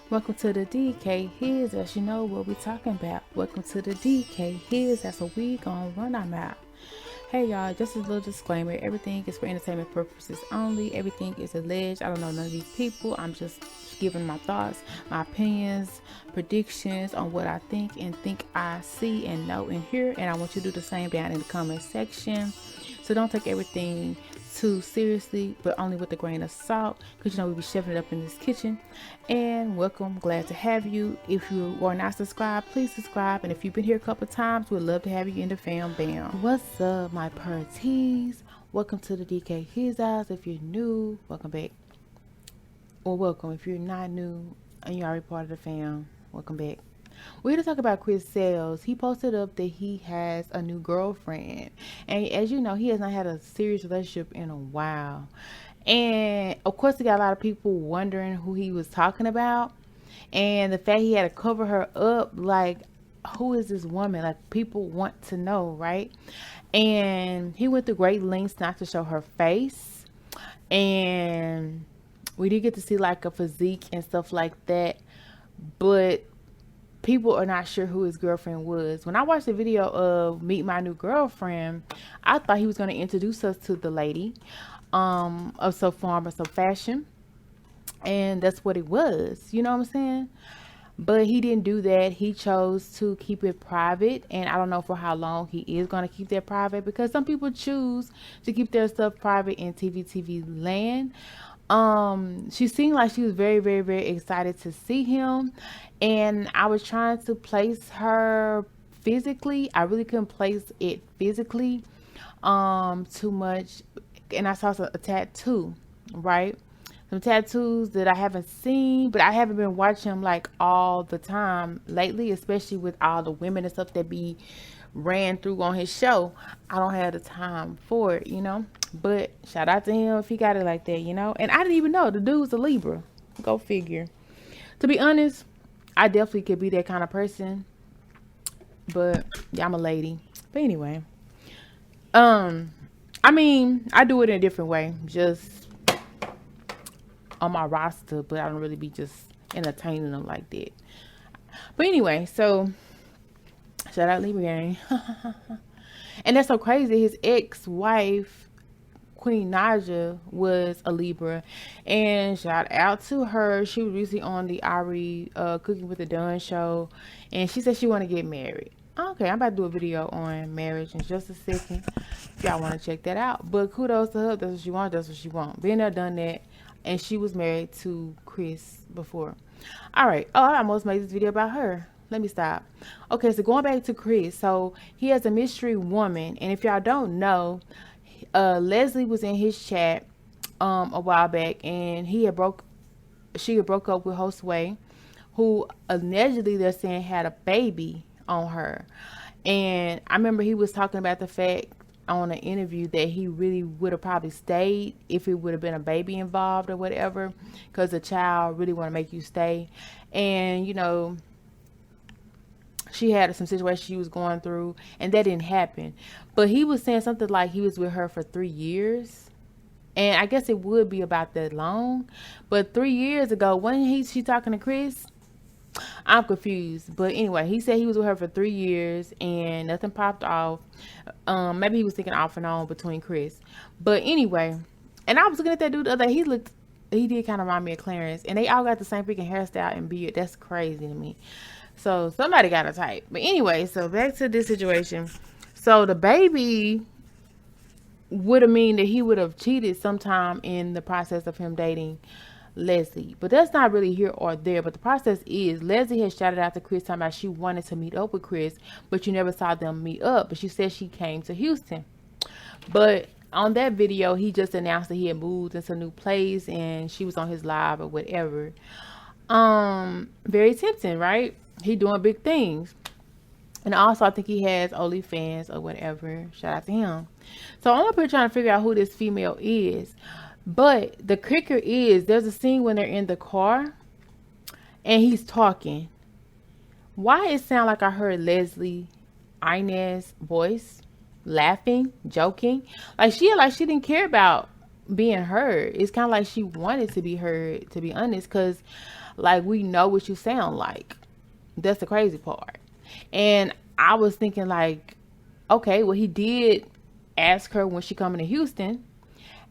Welcome to the DK His, as you know what we talking about. Welcome to the DK His, that's what we gonna run our mouth. Hey y'all, just a little disclaimer. Everything is for entertainment purposes only. Everything is alleged. I don't know none of these people. I'm just giving my thoughts, my opinions, predictions on what I think I see and know and hear. And I want you to do the same down in the comment section. So don't take everything too seriously, but only with a grain of salt, because we be shoving it up in this kitchen. And welcome, glad to have you. If you are not subscribed, please subscribe. And if you've been here a couple times, we'd love to have you in the fam bam. What's up, my parties? Welcome to the DK His Eyes. If you're new, welcome back. Or welcome if you're not new and you're already part of the fam. Welcome back. We're here to talk about Chris Sales. He posted up that he has a new girlfriend. And as you know, he has not had a serious relationship in a while. And of course, he got a lot of people wondering who he was talking about. And the fact he had to cover her up, like, who is this woman? Like, people want to know, right? And he went to great lengths not to show her face. And we did get to see like a physique and stuff like that. But people are not sure who his girlfriend was. When I watched the video of Meet My New Girlfriend, I thought he was going to introduce us to the lady of So Farm or So Fashion. And that's what it was. You know what I'm saying? But he didn't do that. He chose to keep it private. And I don't know for how long he is going to keep that private, because some people choose to keep their stuff private in TV land. She seemed like she was very, very, very excited to see him. And I was trying to place her physically. I really couldn't place it physically too much. And I saw a tattoo, right? Some tattoos that I haven't seen, but I haven't been watching them like all the time lately, especially with all the women and stuff that be ran through on his show. I don't have the time for it, you know. But shout out to him if he got it like that, you know. And I didn't even know the dude's a Libra. Go figure. To be honest, I definitely could be that kind of person. But yeah, I'm a lady. But anyway. I mean, I do it in a different way. Just on my roster, but I don't really be just entertaining them like that. But anyway, so shout out Libra gang. And that's so crazy. His ex-wife, Queen Naja, was a Libra. And shout out to her. She was recently on the Ari Cooking with the Dunn show. And she said she want to get married. Okay, I'm about to do a video on marriage in just a second, if y'all want to check that out. But kudos to her. That's what she wants. That's what she wants. Been there, done that. And she was married to Chris before. All right. Oh, I almost made this video about her. Let me stop. Okay, so going back to Chris. So he has a mystery woman. And if y'all don't know, Leslie was in his chat a while back. And she had broke up with Josue, who allegedly they're saying had a baby on her. And I remember he was talking about the fact on an interview that he really would have probably stayed if it would have been a baby involved or whatever, because the child really want to make you stay. And you know, she had some situation she was going through, and that didn't happen. But he was saying something like he was with her for 3 years, and I guess it would be about that long. But 3 years ago, when she talking to Chris, I'm confused. But anyway, he said he was with her for 3 years and nothing popped off. Maybe he was thinking off and on between Chris. But anyway, and I was looking at that dude the other day. He did kind of remind me of Clarence. And they all got the same freaking hairstyle and beard. That's crazy to me. So somebody got a type. But anyway, so back to this situation. So the baby would have mean that he would have cheated sometime in the process of him dating Leslie. But that's not really here or there. But the process is Leslie has shouted out to Chris talking about she wanted to meet up with Chris, but you never saw them meet up. But she said she came to Houston. But on that video, he just announced that he had moved into a new place and she was on his live or whatever. Very tempting, right? He doing big things. And also, I think he has OnlyFans or whatever. Shout out to him. So I'm up here trying to figure out who this female is. But the kicker is, there's a scene when they're in the car and he's talking. Why it sound like I heard Leslie Inez voice laughing, joking? Like she didn't care about being heard. It's kind of like she wanted to be heard, to be honest, because Like, we know what you sound like. That's the crazy part. And I was thinking like, okay, well, he did ask her when she coming to Houston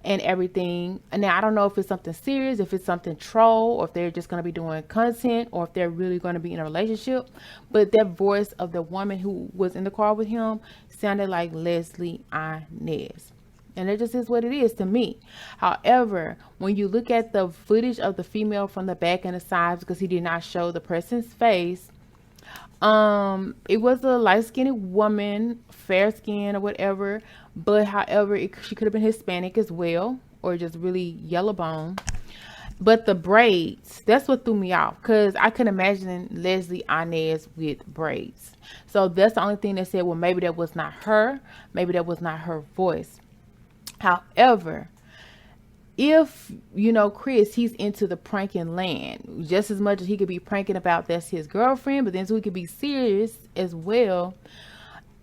and everything. And now I don't know if it's something serious, if it's something troll, or if they're just going to be doing content, or if they're really going to be in a relationship. But that voice of the woman who was in the car with him sounded like Leslie Inez. And it just is what it is to me. However, when you look at the footage of the female from the back and the sides, because he did not show the person's face, it was a light-skinned woman, fair skin or whatever, but however, she could have been Hispanic as well, or just really yellow bone. But the braids, that's what threw me off, because I couldn't imagine Leslie Inez with braids. So that's the only thing that said, well, maybe that was not her, maybe that was not her voice. However, if you know Chris, he's into the pranking land just as much as he could be pranking about that's his girlfriend, but then so he could be serious as well,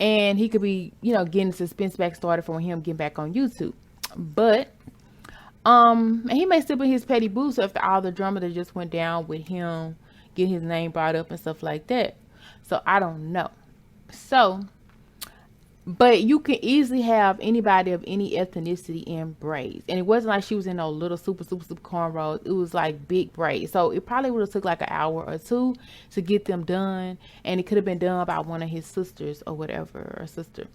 and he could be, you know, getting suspense back started from him getting back on YouTube. But and he may still be his petty boost after all the drama that just went down with him getting his name brought up and stuff like that. So I don't know. So but you can easily have anybody of any ethnicity in braids. And it wasn't like she was in no little super cornrows. It was like big braids. So it probably would have took like an hour or two to get them done. And it could have been done by one of his sisters or whatever, or sister.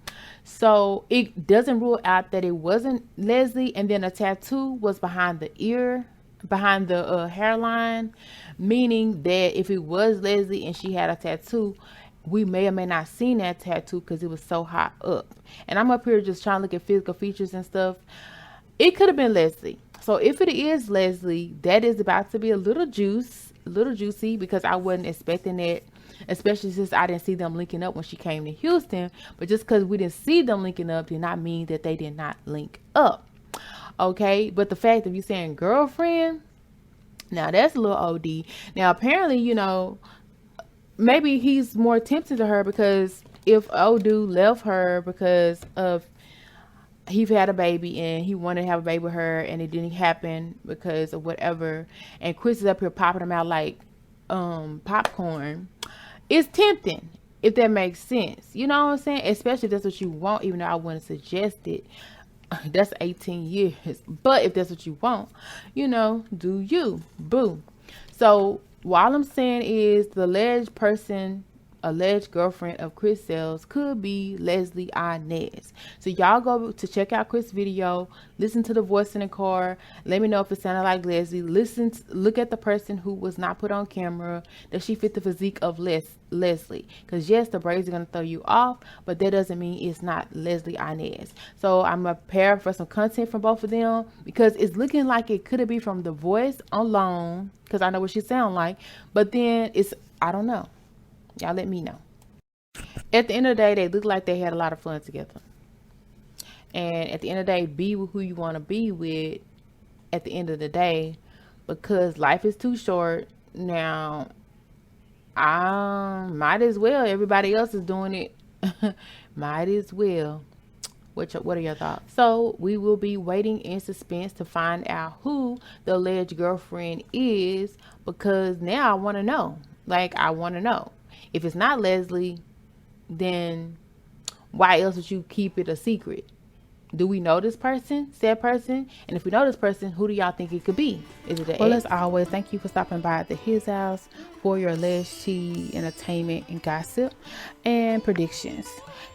So it doesn't rule out that it wasn't Leslie. And then a tattoo was behind the ear, behind the hairline. Meaning that if it was Leslie and she had a tattoo, we may or may not seen that tattoo because it was so high up. And I'm up here just trying to look at physical features and stuff. It could have been Leslie. So if it is Leslie, that is about to be a little juicy, because I wasn't expecting it, especially since I didn't see them linking up when she came to Houston. But just because we didn't see them linking up did not mean that they did not link up. Okay, but the fact that you saying girlfriend, now that's a little OD. Now apparently, you know, maybe he's more tempted to her, because if old dude left her because of he had a baby and he wanted to have a baby with her and it didn't happen because of whatever, and Chris is up here popping them out like popcorn, it's tempting, if that makes sense. You know what I'm saying? Especially if that's what you want, even though I wouldn't suggest it. That's 18 years. But if that's what you want, you know, do you. Boo. So all I'm saying is the alleged girlfriend of Chris Sales could be Leslie Inez. So y'all go to check out Chris' video, listen to the voice in the car, let me know if it sounded like Leslie. Look at the person who was not put on camera, that she fit the physique of Leslie. Because yes, the braids are going to throw you off, but that doesn't mean it's not Leslie Inez. So I'm going to pair for some content from both of them, because it's looking like it could be from the voice alone, because I know what she sound like, but then it's, I don't know. Y'all let me know. At the end of the day, they look like they had a lot of fun together. And at the end of the day, be with who you want to be with at the end of the day, because life is too short. Now, I might as well. Everybody else is doing it. Might as well. What are your thoughts? So we will be waiting in suspense to find out who the alleged girlfriend is, because now I want to know. Like, I want to know. If it's not Leslie, then why else would you keep it a secret? Do we know this person, said person? And if we know this person, who do y'all think it could be? Is it well, as always, thank you for stopping by at his house for your alleged tea, entertainment, and gossip and predictions.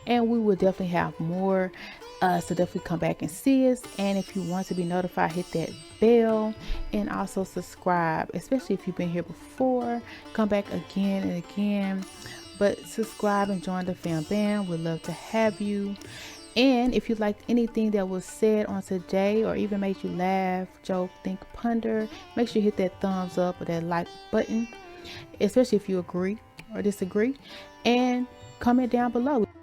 And we will definitely have more. So definitely come back and see us. And if you want to be notified, hit that bell and also subscribe, especially if you've been here before. Come back again and again, but subscribe and join the fam bam. We'd love to have you. And if you liked anything that was said on today, or even made you laugh, joke, think, ponder, make sure you hit that thumbs up or that like button, especially if you agree or disagree, and comment down below.